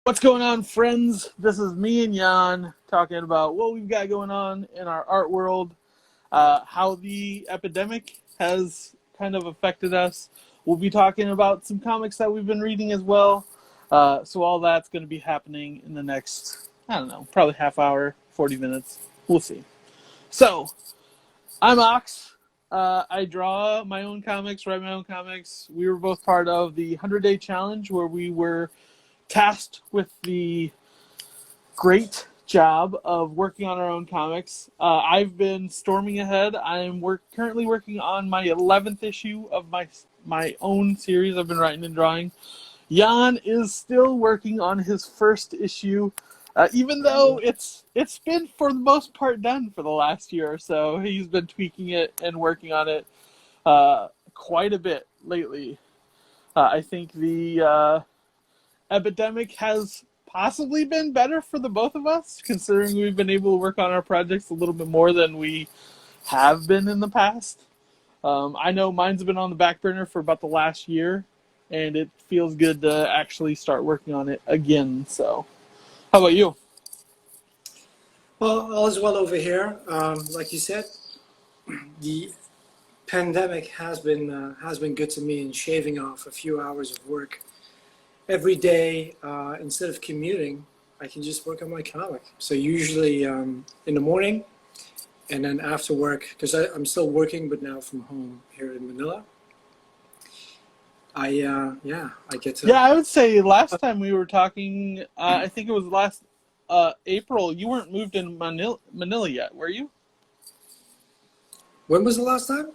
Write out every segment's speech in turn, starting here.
What's going on, friends? This is me and Yann talking about what we've got going on in our art world, how the epidemic has kind of affected us. We'll be talking about some comics that we've been reading as well. So all that's going to be happening in the next, I don't know, probably half hour, 40 minutes. We'll see. So, I'm Ox. I draw my own comics, write my own comics. We were both part of the 100-Day Challenge where we were tasked with the great job of working on our own comics. I've been storming ahead. I'm currently working on my 11th issue of my own series I've been writing and drawing. Yann is still working on his first issue, even though it's been for the most part done for the last year or so. He's been tweaking it and working on it quite a bit lately. I think the epidemic has possibly been better for the both of us, considering we've been able to work on our projects a little bit more than we have been in the past. I know mine's been on the back burner for about the last year, and it feels good to actually start working on it again. So, how about you? Well, all is well over here. Like you said, the pandemic has been good to me in shaving off a few hours of work every day. Instead of commuting, I can just work on my comic. So usually in the morning, and then after work, because I'm still working, but now from home here in Manila. I get to. Yeah, I would say last time we were talking, I think it was last April. You weren't moved in Manila yet, were you? When was the last time?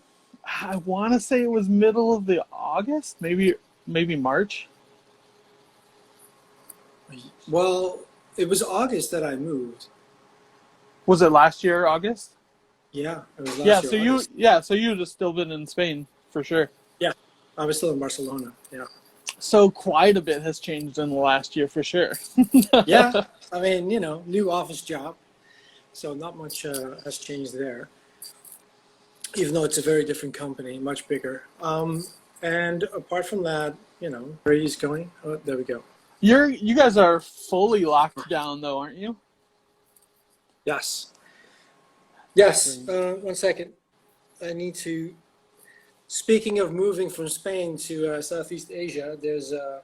I want to say it was middle of the August, maybe March. Well, it was August that I moved. Was it last year, August? Yeah, it was Yeah, last year. so you'd have still been in Spain for sure. Yeah, I was still in Barcelona. Yeah. So quite a bit has changed in the last year for sure. Yeah, I mean, new office job, so not much has changed there. Even though it's a very different company, much bigger. And apart from that, where he's going. Oh, there we go. You guys are fully locked down though, aren't you? Yes. Yes. 1 second. I need to. Speaking of moving from Spain to Southeast Asia, there's a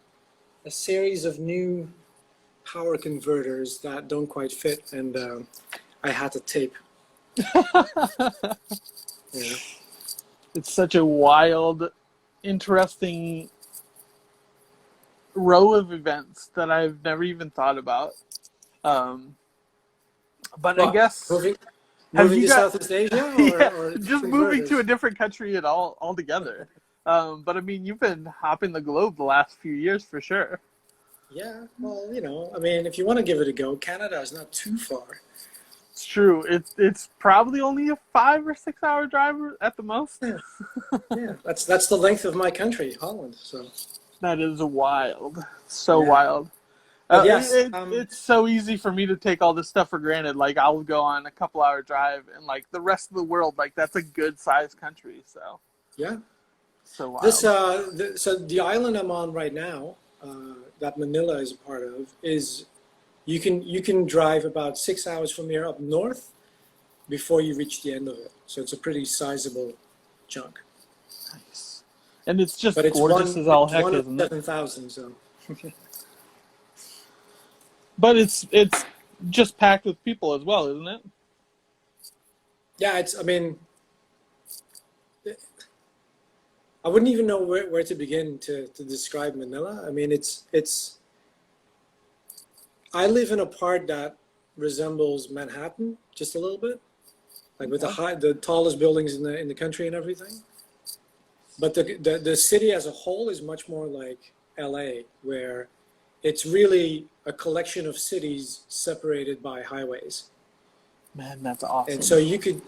series of new power converters that don't quite fit, and I had to tape. Yeah. It's such a wild, interesting row of events that I've never even thought about. But I guess moving you to Southeast Asia, yeah, or just moving converters? to a different country at all altogether. But I mean, you've been hopping the globe the last few years for sure. Yeah, well, I mean, if you want to give it a go, Canada is not too far. It's true. It's probably only a 5 or 6 hour drive at the most. Yeah, yeah. That's the length of my country, Holland. So That is wild. So yeah. wild. But yes, It's so easy for me to take all this stuff for granted. Like, I'll go on a couple hour drive, and like the rest of the world, like that's a good sized country. So yeah, so wild. so the island I'm on right now, that Manila is a part of, is you can drive about 6 hours from here up north before you reach the end of it. So it's a pretty sizable chunk. Nice. And it's just But it's gorgeous as all heck, one of isn't it? 7,000. So. But it's just packed with people as well, isn't it? Yeah, I mean, I wouldn't even know where to begin to describe Manila. I mean, it's. I live in a part that resembles Manhattan just a little bit, like with the tallest buildings in the country and everything. But the city as a whole is much more like LA, where it's really a collection of cities separated by highways. Man, that's awesome. And so you could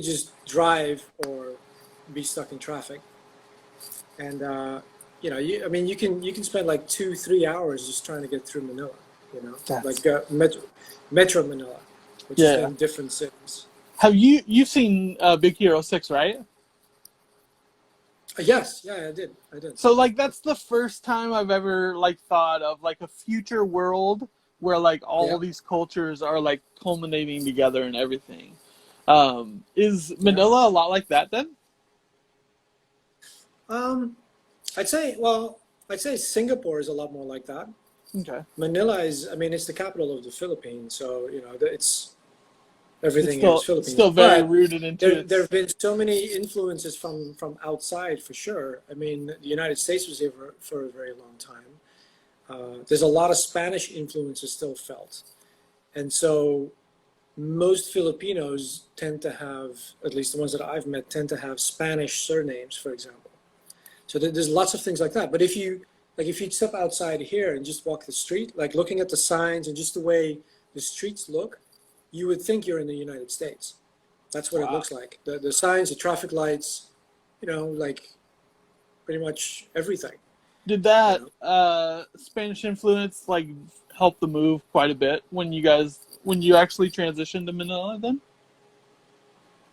just drive or be stuck in traffic. And I mean, you can spend like 2-3 hours just trying to get through Manila. Metro Manila, which is in different cities. Have you've seen Big Hero 6, right? Yes, yeah, I did. So like that's the first time I've ever like thought of like a future world where like all Yeah, these cultures are like culminating together and everything. Is yeah. Manila a lot like that then? Um, I'd say, well, I'd say Singapore is a lot more like that. Okay. Manila is, I mean, it's the capital of the Philippines, so it's It's everything here is Philippines. still very But rooted into there its. have been so many influences from outside for sure. I mean, the United States was here for a very long time. There's a lot of Spanish influences still felt, and so most Filipinos tend to have, at least the ones that I've met, tend to have Spanish surnames, for example. So there's lots of things like that. But if you step outside here and just walk the street, like looking at the signs and just the way the streets look, you would think you're in the United States. That's what it Wow. looks like. The signs, the traffic lights, like pretty much everything. Did You that know. Spanish influence like help the move quite a bit when you actually transitioned to Manila then?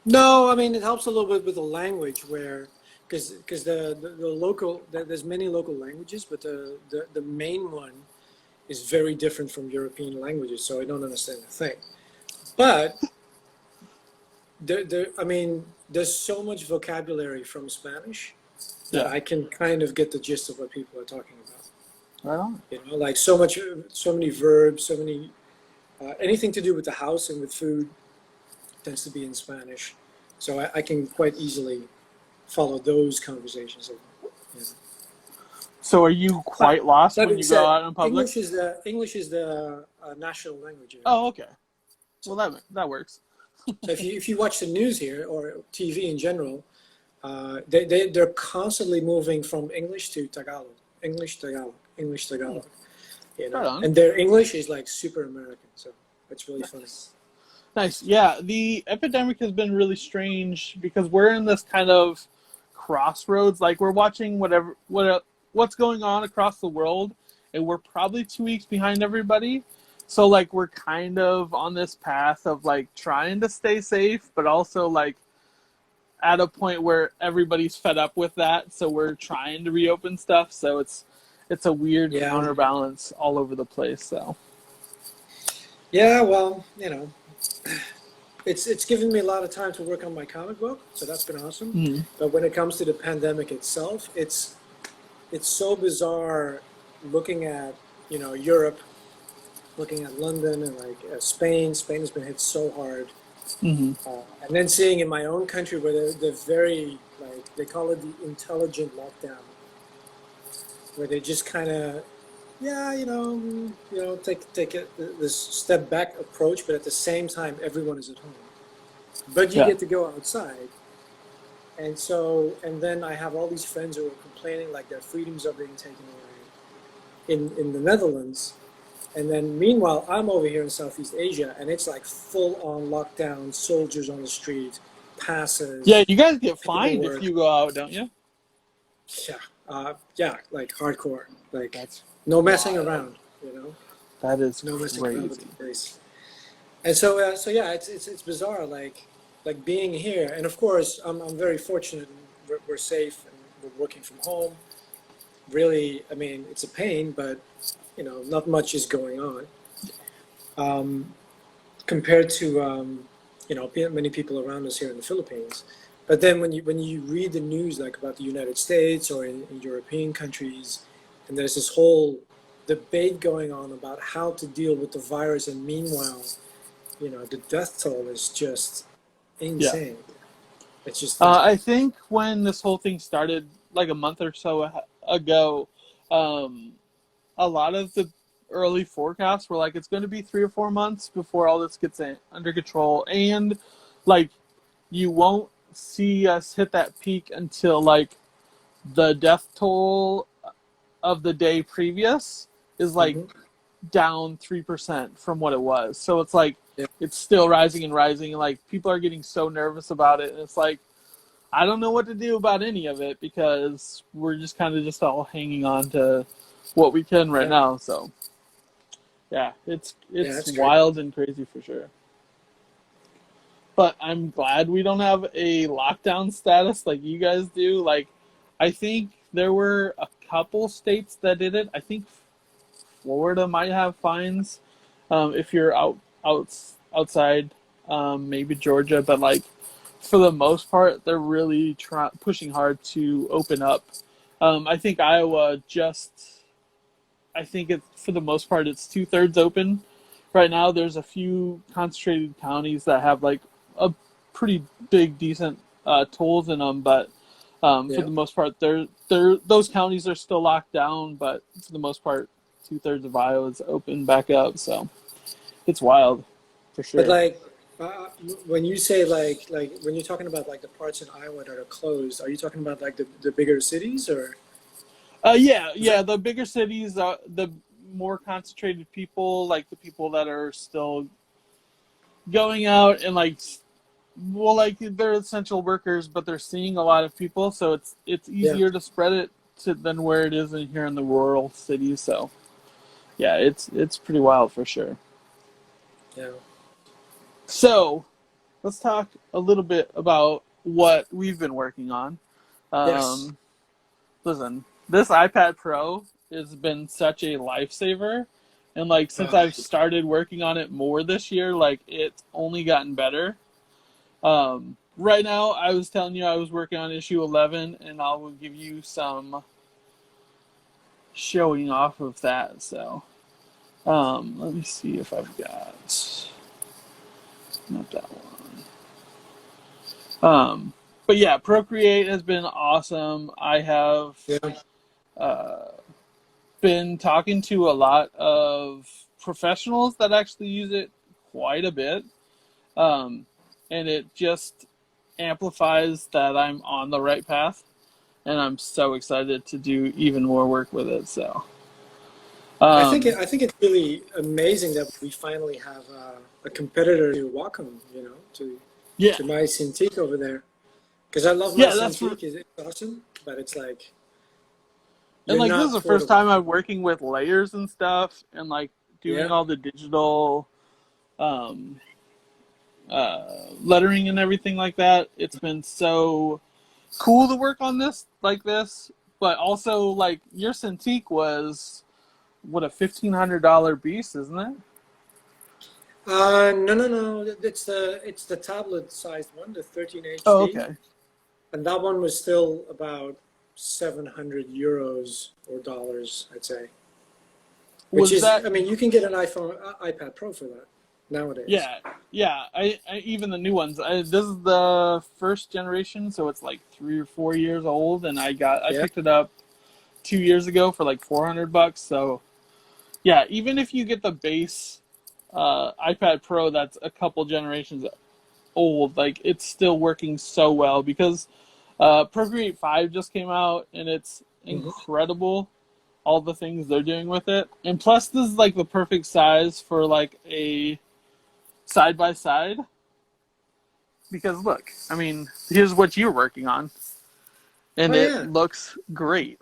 No, I mean it helps a little bit with the language where because the local there's many local languages, but the main one is very different from European languages, so I don't understand a thing. But I mean, there's so much vocabulary from Spanish that Yeah. I can kind of get the gist of what people are talking about. Right on. Like so many verbs, so many anything to do with the house and with food tends to be in Spanish, so I can quite easily follow those conversations. You know. So are you But quite lost that when being you go said, out in public? English is the national language here. Oh, okay. So, Well, that works. so if you watch the news here or TV in general, they're constantly moving from English to Tagalog, English Tagalog, English Hmm. Tagalog. Right on. And their English is like super American, so it's really funny. Nice. Nice. Yeah, the epidemic has been really strange because we're in this kind of crossroads. Like we're watching what's going on across the world, and we're probably 2 weeks behind everybody. So like we're kind of on this path of like trying to stay safe, but also like at a point where everybody's fed up with that. So we're trying to reopen stuff. So it's a weird Yeah, counterbalance all over the place. So yeah. Well, it's given me a lot of time to work on my comic book, so that's been awesome. mhm. But when it comes to the pandemic itself, it's so bizarre looking at Europe, looking at London and like Spain. Spain has been hit so hard, Mhm. and then seeing in my own country where they're very like they call it the intelligent lockdown, where they just kind of yeah take this step back approach, but at the same time everyone is at home, but you Yeah. get to go outside. And then I have all these friends who are complaining like their freedoms are being taken away in the Netherlands. And then meanwhile, I'm over here in Southeast Asia and it's like full on lockdown, soldiers on the street, Yeah, passes, you guys get fined if paperwork. you go out, don't you? Yeah, yeah, like hardcore, like That's no messing wild. around, That is no messing around with crazy. the place. And so yeah, it's bizarre, like being here. And of course, I'm very fortunate. We're safe and we're working from home. Really, I mean, it's a pain, but not much is going on um, compared to many people around us here in the Philippines. But then when you read the news like about the United States or in European countries, and there's this whole debate going on about how to deal with the virus, and meanwhile, the death toll is just Yeah. insane. It's just insane. I think when this whole thing started, like a month or so ago, um, a lot of the early forecasts were like it's going to be 3 or 4 months before all this gets under control, and like you won't see us hit that peak until like the death toll of the day previous is like Hmm. down 3% from what it was. So it's like Yeah, it's still rising and rising, and like people are getting so nervous about it, and it's like I don't know what to do about any of it because we're just kind of just all hanging on to what we can right yeah, now. So yeah, yeah. it's That's great. wild and crazy for sure. But I'm glad we don't have a lockdown status like you guys do. Like I think there were a couple states that did it. I think Florida might have fines if you're outside, maybe Georgia, but like for the most part, they're really pushing hard to open up. I think Iowa just, I think it's for the most part, it's 2/3 open right now. There's a few concentrated counties that have like a pretty big, decent tolls in them, but for Yeah. the most part, those counties are still locked down. But for the most part, 2/3 of Iowa is open back up. So it's wild, for But sure. like, when you say like when you're talking about like the parts in Iowa that are closed, are you talking about like the bigger cities or? Yeah, Is that, yeah. The bigger cities, the more concentrated people, like the people that are still going out and like, well, like they're essential workers, but they're seeing a lot of people, so it's yeah, easier to spread it than where it is in here in the rural cities. So yeah, it's pretty wild for sure. yeah, So let's talk a little bit about what we've been working on. yes. Um, Listen, this iPad Pro has been such a lifesaver. And like since Uh, I've started working on it more this year, like it's only gotten better. Right now, I was telling you I was working on issue 11, and I will give you some showing off of that. So, let me see if I've got not that one. But yeah, Procreate has been awesome. I have yeah. uh, been talking to a lot of professionals that actually use it quite a bit. Um, and it just amplifies that I'm on the right path. And I'm so excited to do even more work with it. So, um, I think it's really amazing that we finally have a competitor to welcome, you know, yeah, to my Cintiq over there. Because I love my yeah, that's for, Cintiq, it's awesome, but it's like and you're like this is not the first portable. time I'm working with layers and stuff, and like doing Yeah. all the digital um, lettering and everything like that. It's been so cool to work on this like this, but also like your Cintiq was what a $1,500 beast, isn't it? No, no, no. It's the tablet sized one, the 13 Oh, HD, okay. and that one was still about 700 euros or dollars, I'd say. Which Was is, that I mean, you can get an iPad Pro for that nowadays. yeah, yeah. I even the new ones. This is the first generation, so it's like 3 or 4 years old, and I Yeah. picked it up 2 years ago for like $400. So yeah, even if you get the base iPad Pro, that's a couple generations old. Like it's still working so well because Procreate 5 just came out, and it's Hmm. incredible. All the things they're doing with it, and plus this is like the perfect size for like a side by side. Because look, I mean, here's what you're working on, and Oh it yeah, looks great.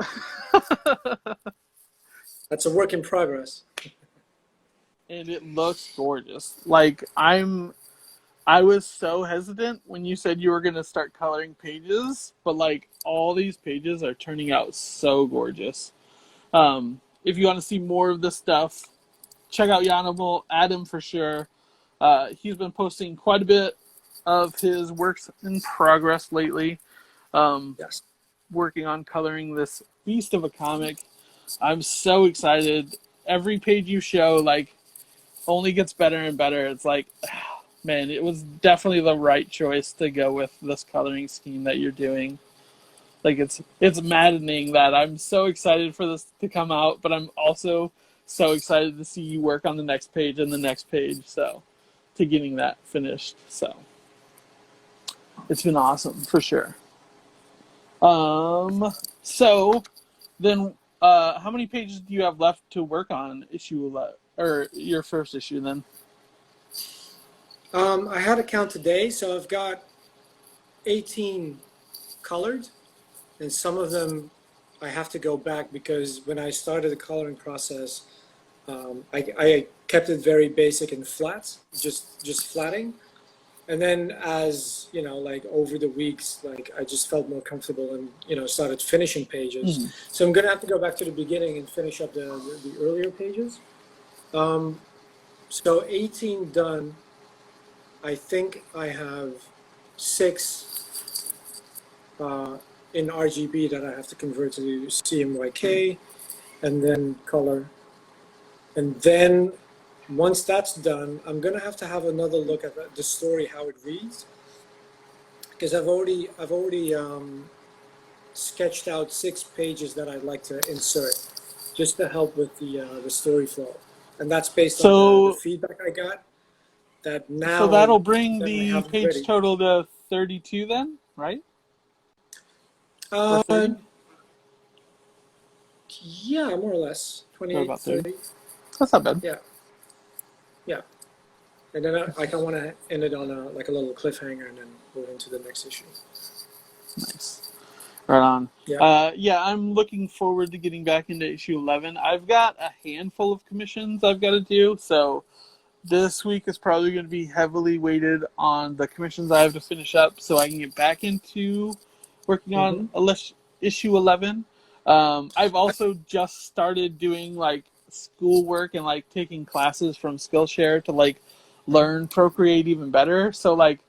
that's a work in progress. And it looks gorgeous. Like I was so hesitant when you said you were gonna start coloring pages, but like all these pages are turning out so gorgeous. If you want to see more of this stuff, check out Yann. Add him for sure. He's been posting quite a bit of his works in progress lately. Um, Yes. Working on coloring this beast of a comic. I'm so excited. Every page you show, like, only gets better and better. It's like, man, it was definitely the right choice to go with this coloring scheme that you're doing. Like, it's maddening that I'm so excited for this to come out, but I'm also so excited to see you work on the next page and the next page. So, to getting that finished. So, it's been awesome for sure. Um, so then, how many pages do you have left to work on issue 11, or your first issue then? I had a count today, so I've got 18 colored, and some of them I have to go back because when I started the coloring process, I kept it very basic and flat, just flatting. And then as, like over the weeks, like I just felt more comfortable and, started finishing pages. Mhm. So I'm gonna have to go back to the beginning and finish up the earlier pages. Um, so 18 done. I think I have six in RGB that I have to convert to CMYK and then color. And then once that's done, I'm gonna have to have another look at the story, how it reads, because I've already sketched out 6 pages that I'd like to insert, just to help with the story flow, and that's based on the So feedback I got. That so now that'll bring that I the have it page ready. total to 32 then, right? Or Uh, 30? yeah, more or less Or 28, about 30. 30. That's not bad. Yeah, yeah. And then I want to end it on like a little cliffhanger and then move into the next issue. Nice. Right on. Yeah. Yeah, I'm looking forward to getting back into issue 11. I've got a handful of commissions I've got to do, so this week is probably going to be heavily weighted on the commissions I have to finish up so I can get back into working on Mm-hmm. issue 11. I've also just started doing like schoolwork and like taking classes from Skillshare to like learn Procreate even better. So like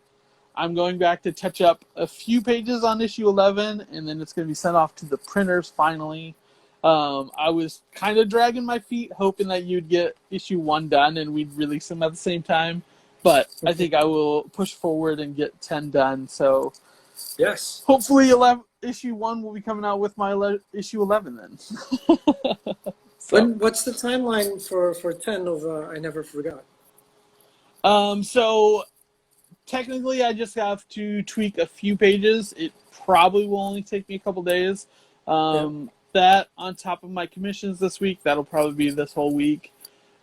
I'm going back to touch up a few pages on issue 11, and then it's going to be sent off to the printers finally. I was kind of dragging my feet, hoping that you'd get issue 1 done and we'd release them at the same time. But I think I will push forward and get 10 done. So Yes. hopefully issue 1 will be coming out with my issue 11 then. So, What's the timeline for 10 of I Never Forgot? so technically, I just have to tweak a few pages. It probably will only take me a couple days. Yeah. That on top of my commissions this week, that'll probably be this whole week.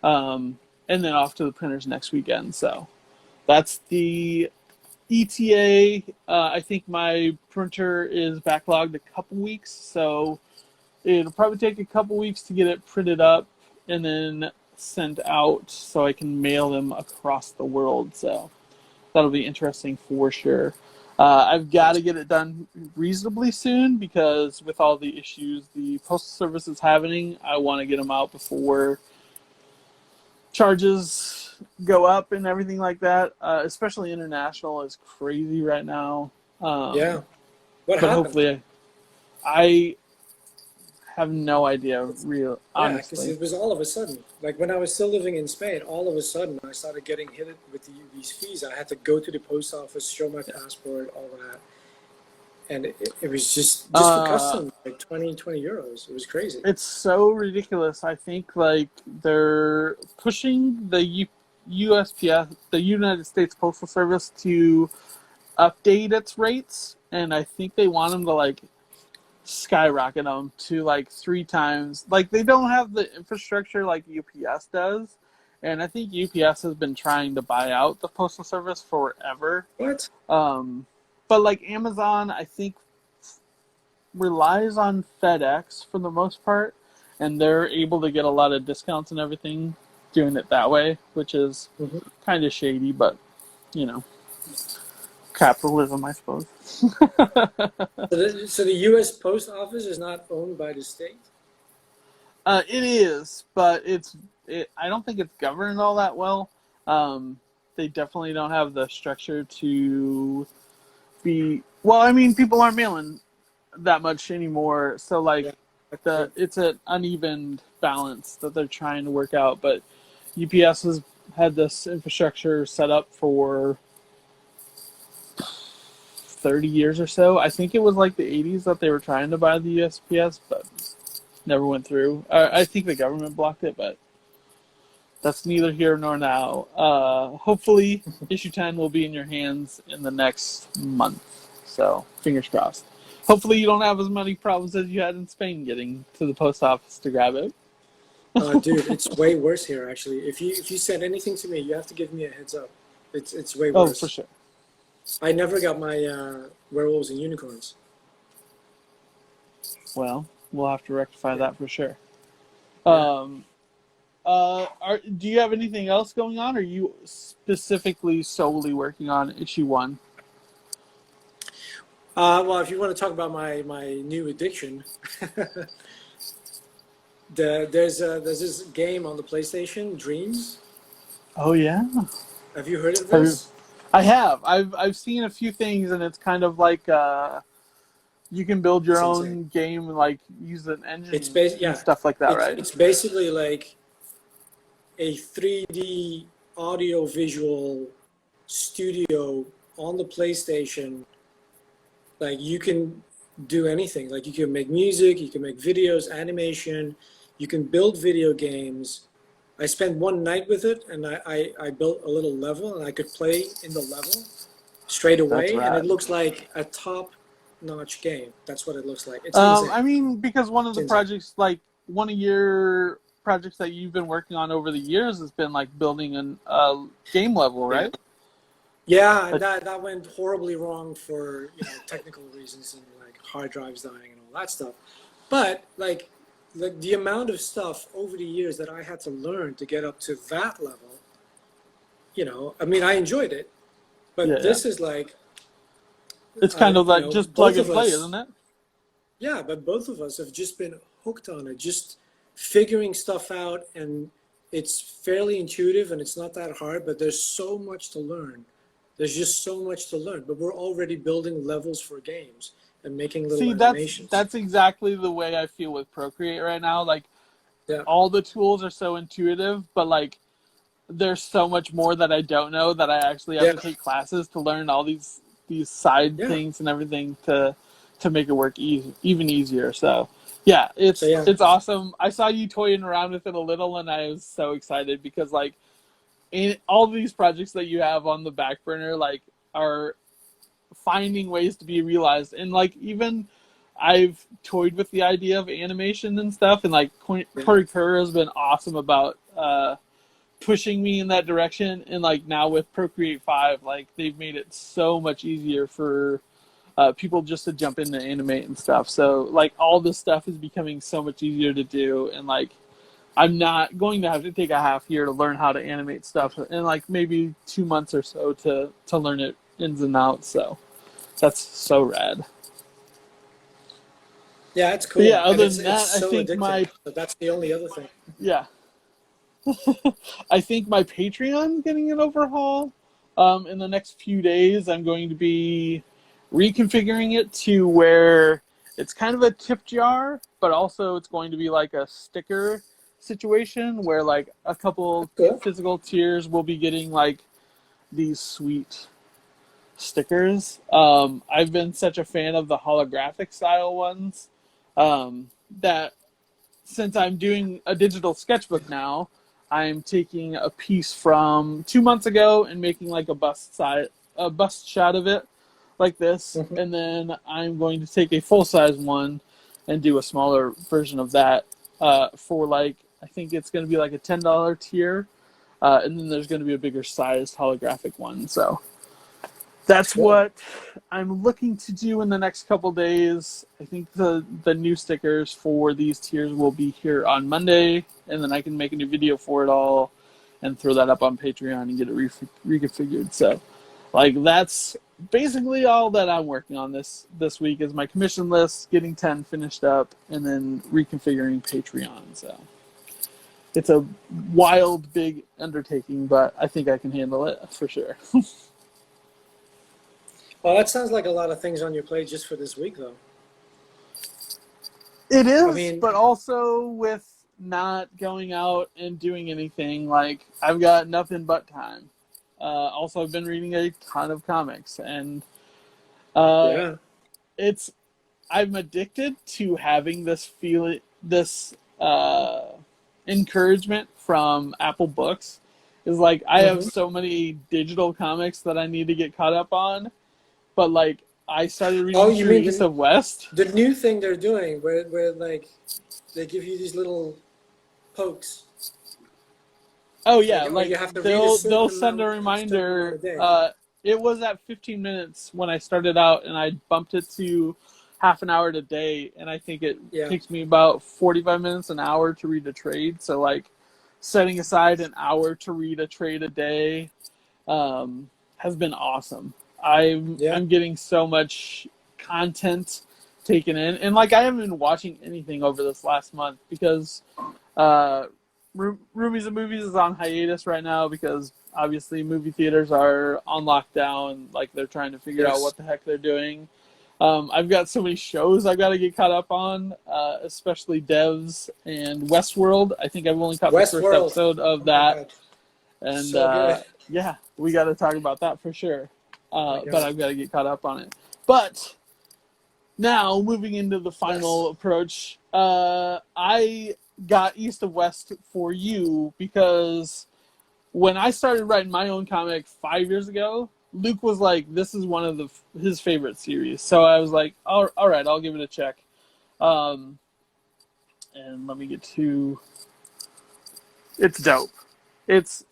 And then off to the printers next weekend. So that's the ETA. I think my printer is backlogged a couple weeks. So it'll probably take a couple weeks to get it printed up and then sent out so I can mail them across the world. So that'll be interesting for sure. I've got to get it done reasonably soon because with all the issues the postal service is having, I want to get them out before charges go up and everything like that. Especially international is crazy right now. Yeah. What But happened? hopefully, I have no idea. Real Yeah, because honestly. it was all of a sudden. Like when I was still living in Spain, all of a sudden I started getting hit with these fees. I had to go to the post office, show my passport, all that. And it was just for Uh, customs, like 20 euros. It was crazy. It's so ridiculous. I think like they're pushing the USPS, the United States Postal Service, to update its rates, and I think they want them to like skyrocket them to like 3 times. Like they don't have the infrastructure like UPS does, and I think UPS has been trying to buy out the Postal Service forever. What? Um, but like Amazon, I think relies on FedEx for the most part, and they're able to get a lot of discounts and everything doing it that way, which is Hmm. kind of shady, but you know, capitalism, I suppose. So the U.S. Post Office is not owned by the state? It is, but I don't think it's governed all that well. They definitely don't have the structure to be. Well, I mean, people aren't mailing that much anymore, so Yeah, like that's true. it's an uneven balance that they're trying to work out. But UPS has had this infrastructure set up for 30 years or so. I think it was like the 80s that they were trying to buy the USPS, but never went through. I think the government blocked it, but that's neither here nor now. Hopefully, issue 10 will be in your hands in the next month. So, fingers crossed. Hopefully, you don't have as many problems as you had in Spain getting to the post office to grab it. Dude, it's way worse here actually. If you send anything to me, you have to give me a heads up. It's way Oh, for worse. sure. I never got my werewolves and unicorns. Well, we'll have to rectify Yeah. that for sure. Yeah. Are do you have anything else going on, or are you specifically solely working on issue one? Well, if you want to talk about my new addiction, there's this game on the PlayStation, Dreams. Oh yeah. Have you heard of Have you, this? I have. I've seen a few things, and it's kind of like you can build your It's insane. own game, like use an It's engine and yeah. stuff like that, It's right? it's basically like a 3D audio visual studio on the PlayStation. Like you can do anything. Like you can make music, you can make videos, animation, you can build video games. I spent one night with it, and I built a little level, and I could play in the level straight That's away, and it rad. looks like a top-notch game. That's what it looks like. It's insane. I mean, because one of It's the insane. projects, like one of your projects that you've been working on over the years, has been like building a game level, Yeah. right? Yeah, and But that went horribly wrong for technical reasons and like hard drives dying and all that stuff. But like the amount of stuff over the years that I had to learn to get up to that level, I mean, I enjoyed it, yeah, but yeah, this is like, it's kind of like just plug both and of play, us, isn't it? yeah, but both of us have just been hooked on it, just figuring stuff out, and it's fairly intuitive and it's not that hard, but there's so much to learn. There's just so much to learn, but we're already building levels for games and making little See, that's animations. that's exactly the way I feel with Procreate right now. Like Yeah, all the tools are so intuitive, but like there's so much more that I don't know that I actually have yeah, to take classes to learn all these side yeah. things and everything to make it work even easier. So yeah, So it's yeah, it's awesome. I saw you toying around with it a little, and I was so excited because like in all these projects that you have on the back burner, like are finding ways to be realized, and like even I've toyed with the idea of animation and stuff, and like yeah, Corey Kerr has been awesome about pushing me in that direction. And like now with Procreate 5, like they've made it so much easier for people just to jump in and animate and stuff. So like all this stuff is becoming so much easier to do, and like I'm not going to have to take a half year to learn how to animate stuff, and like maybe 2 months or so to learn it ins and outs. So that's so rad. yeah. It's But yeah, cool, and other it's than it's that, I so think addicting. my So that's the only other thing. yeah, I think my Patreon's getting an overhaul. In the next few days, I'm going to be reconfiguring it to where it's kind of a tip jar, but also it's going to be like a sticker situation where like a couple That's cool. physical tiers will be getting like these sweet stickers. I've been such a fan of the holographic style ones that since I'm doing a digital sketchbook now, I'm taking a piece from 2 months ago and making like a bust shot of it, like this, Hmm. and then I'm going to take a full size one and do a smaller version of that for like I think it's going to be like a $10 tier, and then there's going to be a bigger sized holographic one. So That's that's cool. what I'm looking to do in the next couple days. I think the new stickers for these tiers will be here on Monday, and then I can make a new video for it all and throw that up on Patreon and get it reconfigured. So, like that's basically all that I'm working on this week is my commission list, getting 10 finished up, and then reconfiguring Patreon. So it's a wild, big undertaking, but I think I can handle it for sure. Well, that sounds like a lot of things on your plate just for this week, though. It I is, mean, but also with not going out and doing anything, like I've got nothing but time. Also, I've been reading a ton of comics, and uh, yeah. it's I'm addicted to having this feeling, this uh, encouragement from Apple Books. Is like I have Hmm. so many digital comics that I need to get caught up on, but like I started Oh, reading you through mean East of West. the new thing they're doing, where like they give you these little pokes, Oh like, yeah, or like you have to read a they'll send a certain amount reminder. a day. It was at 15 minutes when I started out, and I bumped it to half an hour a day, and I think it Yeah. takes me about 45 minutes an hour to read a trade. So like setting aside an hour to read a trade a day has been awesome. Yeah. I'm getting so much content taken in, and like I haven't been watching anything over this last month because uh, Roomies and Movies is on hiatus right now because obviously movie theaters are on lockdown. Like they're trying to figure out Yes. what the heck they're doing. I've got so many shows I've got to get caught up on, especially Devs and Westworld. I think I've only caught the first Westworld. episode of Oh my that, God. and So good. yeah, we got to talk about that for sure. Oh my But God. I've got to get caught up on it. But now, moving into the Yes. final approach, I got East of West for you because when I started writing my own comic 5 years ago, Luke was like, "This is one of his favorite series." So I was like, all right, I'll give it a check." Um, and let me get to. It's dope. It's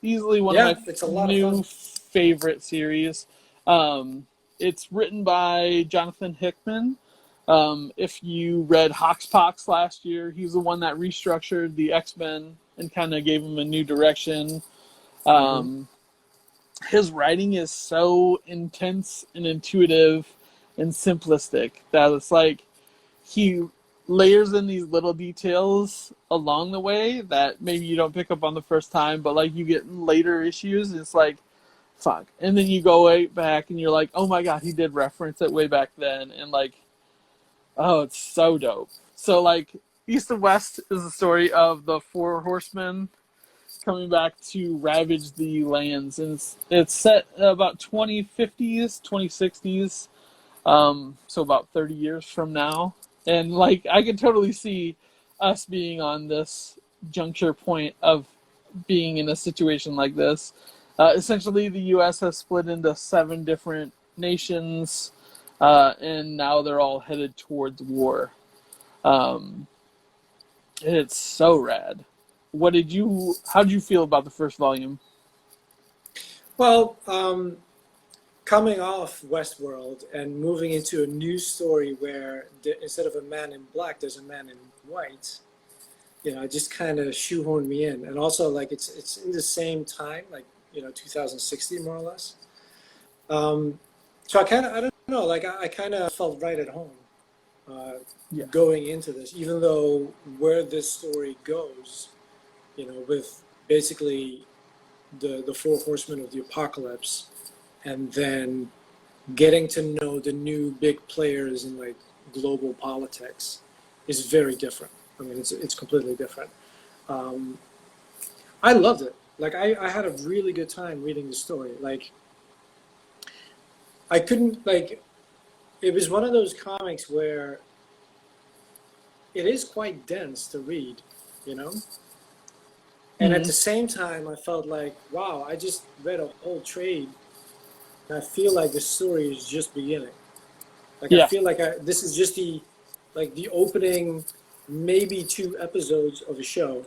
easily one of my Yeah, it's a lot of new fun. favorite series. It's written by Jonathan Hickman. If you read Hoxpox last year, he's the one that restructured the X-Men and kind of gave them a new direction. Hmm. Um, his writing is so intense and intuitive and simplistic that it's like he layers in these little details along the way that maybe you don't pick up on the first time, but like you get in later issues, it's like fuck, and then you go way back and you're like, oh my god, he did reference it way back then, and like, oh, it's so dope. So like, East and West is the story of the four horsemen coming back to ravage the lands, and it's set about 2050s, 2060s, so about 30 years from now. And like I could totally see us being on this juncture point of being in a situation like this. Essentially, the U.S. has split into 7 different nations, and now they're all headed towards war. Um, and it's so rad. What did you? How did you feel about the first volume? Well, coming off Westworld and moving into a new story where instead of a man in black, there's a man in white. It just kind of shoehorned me in, and also like it's in the same time, like 2060 more or less. Um, so I don't know, like I kind of felt right at home uh, Yeah. going into this, even though where this story goes, with basically the four horsemen of the apocalypse, and then getting to know the new big players in like global politics is very different. I mean, it's completely different. Um, I loved it. Like I had a really good time reading the story. Like I couldn't like it was one of those comics where it is quite dense to read, you know? And at Mm-hmm. the same time I felt like, wow, I just read a whole trade and I feel like the story is just beginning. Like I Yeah. feel like this is just the opening maybe 2 episodes of a show,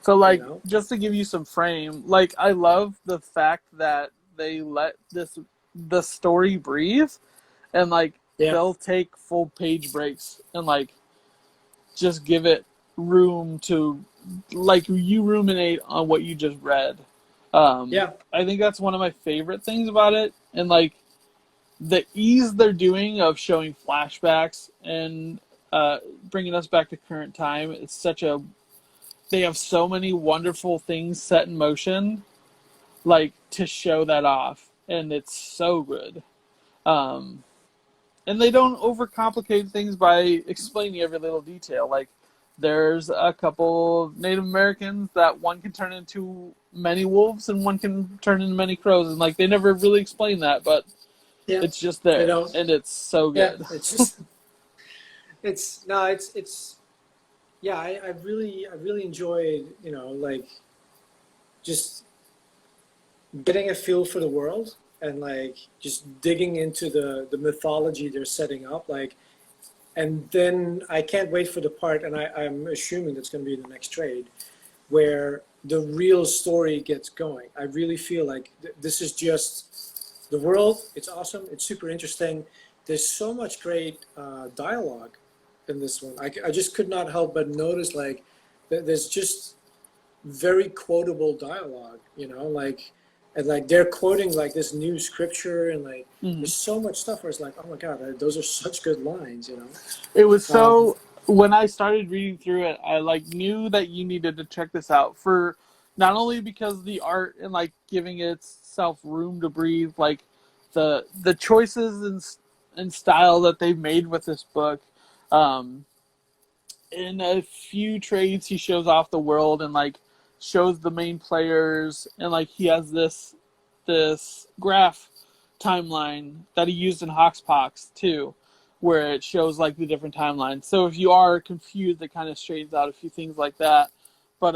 So you like, know? just to give you some frame, like I love the fact that they let the story breathe, and like Yeah. they'll take full page breaks and like just give it room to like you ruminate on what you just read. Yeah. I think that's one of my favorite things about it, and like the ease they're doing of showing flashbacks and bringing us back to current time. It's such a they have so many wonderful things set in motion, like to show that off, and it's so good. Um, and they don't overcomplicate things by explaining every little detail. Like there's a couple of Native Americans that one can turn into many wolves and one can turn into many crows, and like they never really explain that, but Yeah. it's just They there, don't. and it's so Yeah. good. It's just it's no, it's yeah, I really enjoyed, like just getting a feel for the world and like just digging into the mythology they're setting up. Like, and then I can't wait for the part, and I'm assuming that's going to be the next trade, where the real story gets going. I really feel like this is just the world. It's awesome. It's super interesting. There's so much great dialogue in this one. I just could not help but notice like there's just very quotable dialogue, like, and like they're quoting like this new scripture, and like Mhm. there's so much stuff where it's like, oh my god, those are such good lines. It was Um, so when I started reading through it, I like knew that you needed to check this out for not only because of the art and like giving itself room to breathe, like the choices and style that they've made with this book. Um, in a few trades, he shows off the world and like shows the main players, and like he has this graph timeline that he used in Hoxpox too, where it shows like the different timelines. So if you are confused, it kind of straightens out a few things like that. But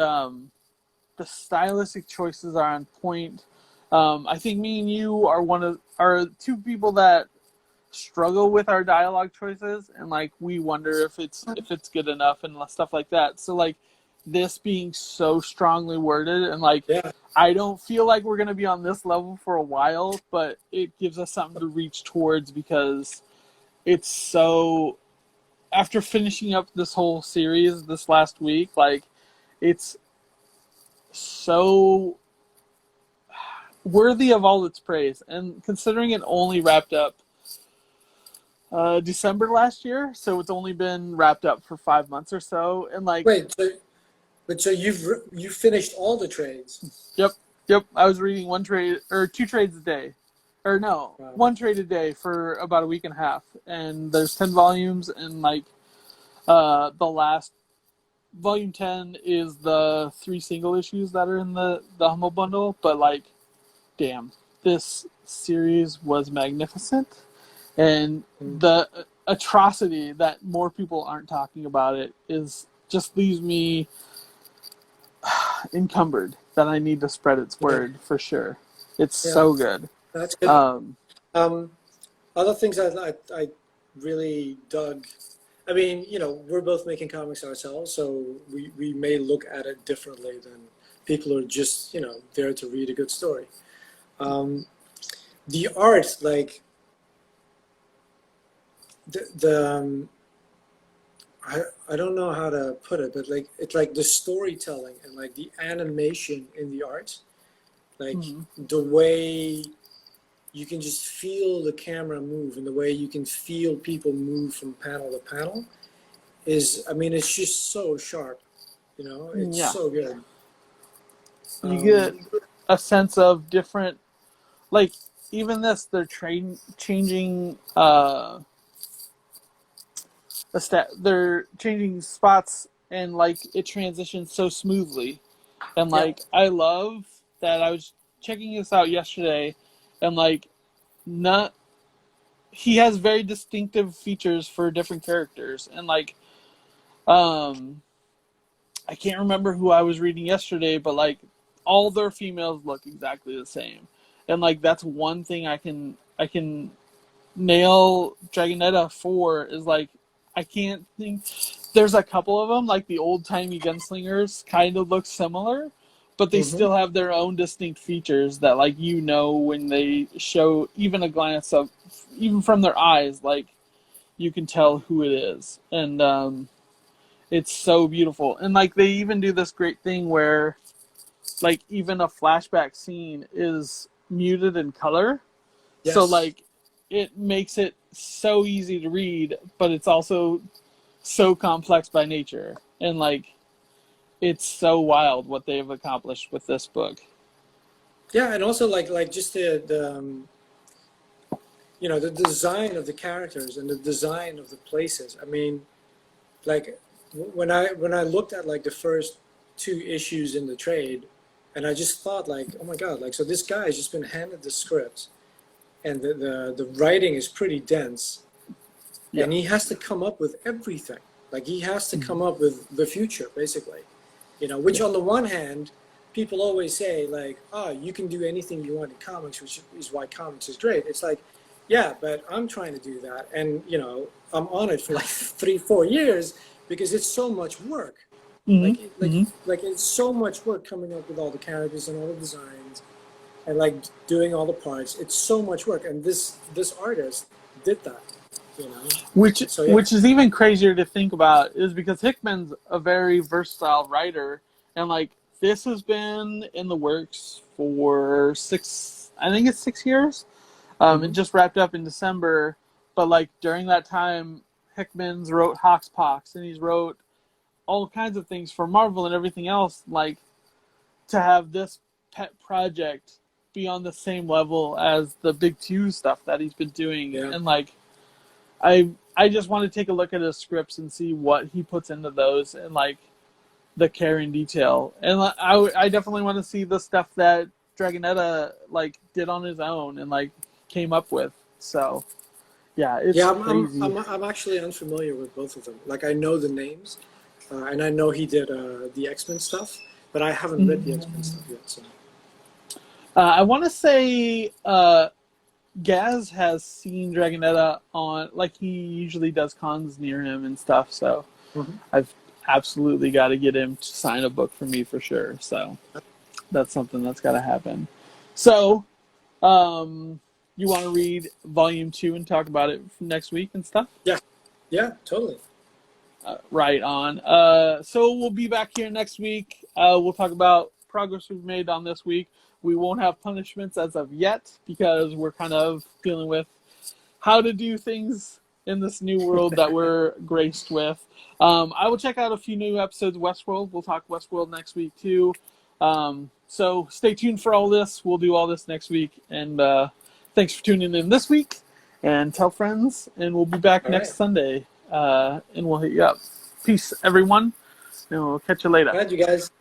the stylistic choices are on point. I think me and you are two people that struggle with our dialogue choices, and like we wonder if it's good enough and stuff like that. So like this being so strongly worded, and like yeah, I don't feel like we're going to be on this level for a while, but it gives us something to reach towards because it's so, after finishing up this whole series this last week, like it's so worthy of all its praise. And considering it only wrapped up December last year, so it's only been wrapped up for 5 months or so, and like, wait, so you finished all the trades? yep, yep, I was reading one trade or two trades a day, or no, Wow. one trade a day for about a week and a half, and there's 10 volumes, and like the last volume 10 is the 3 single issues that are in the Humble Bundle, but like, damn, this series was magnificent, and Mm. the atrocity that more people aren't talking about it is just leaves me encumbered that I need to spread its Yeah, word for sure. It's yeah, so good. that's good. Um, Um, Other things I really dug. I mean, we're both making comics ourselves, so we may look at it differently than people who are just, there to read a good story. Um, the art, like the I don't know how to put it, but like it's like the storytelling and like the animation in the art, like mhm. the way you can just feel the camera move and the way you can feel people move from panel to panel is, I mean, it's just so sharp. It's Yeah, so good. you get Um, a sense of different, like even this, they're changing they're changing spots, and like it transitions so smoothly, and yeah. like I love that. I was checking this out yesterday, and like not he has very distinctive features for different characters, and like um I can't remember who I was reading yesterday, but like all their females look exactly the same, and like that's one thing I can nail Dragonetta for, is like I can't think. There's a couple of them, like the old timey gunslingers, kind of look similar, but they Hmm. still have their own distinct features that, like, when they show even a glance of, even from their eyes, like you can tell who it is, and it's so beautiful. And like they even do this great thing where, like, even a flashback scene is muted in color, so Yes. like it makes it so easy to read, but it's also so complex by nature. And like it's so wild what they've accomplished with this book. Yeah, and also like just the design of the characters and the design of the places. I mean, like when I looked at like the first two issues in the trade, and I just thought like, oh my god, like so this guy has just been handed the script, and the writing is pretty dense, Yeah. and he has to come up with everything. Like he has to come up with the future, basically. Which Yeah. on the one hand, people always say like, oh, you can do anything you want in comics, which is why comics is great. It's like, yeah, but I'm trying to do that, and I'm on it for like 3, 4 years because it's so much work. Mm-hmm. Like it's so much work coming up with all the characters and all the designs and like doing all the parts. It's so much work, and this artist did that. You know. which So yeah. which is even crazier to think about, is because Hickman's a very versatile writer, and like this has been in the works for I think it's 6 years. It Hmm. just wrapped up in December, but like during that time, Hickman's wrote Hoxpox, and he's wrote all kinds of things for Marvel and everything else. Like, to have this pet project be on the same level as the big two stuff that he's been doing, Yeah. and like I just want to take a look at his scripts and see what he puts into those, and like the care and detail. And I definitely want to see the stuff that Dragonetta like did on his own and like came up with. So yeah, it's Yeah, crazy. I'm actually unfamiliar with both of them. Like I know the names, and I know he did the X-Men stuff, but I haven't read the X-Men stuff yet. So I want to say Gaz has seen Dragonetta on, like, he usually does cons near him and stuff. So Mhm. I've absolutely got to get him to sign a book for me for sure. So that's something that's got to happen. So, you want to read volume 2 and talk about it next week and stuff? Yeah, yeah, totally. Right on. So we'll be back here next week. We'll talk about progress we've made on this week. We won't have punishments as of yet because we're kind of dealing with how to do things in this new world that we're graced with. I will check out a few new episodes of Westworld. We'll talk Westworld next week too. So stay tuned for all this. We'll do all this next week. And thanks for tuning in this week. And tell friends. And we'll be back All right. next Sunday. And we'll hit you up. Peace, everyone. And we'll catch you later. All right, you guys.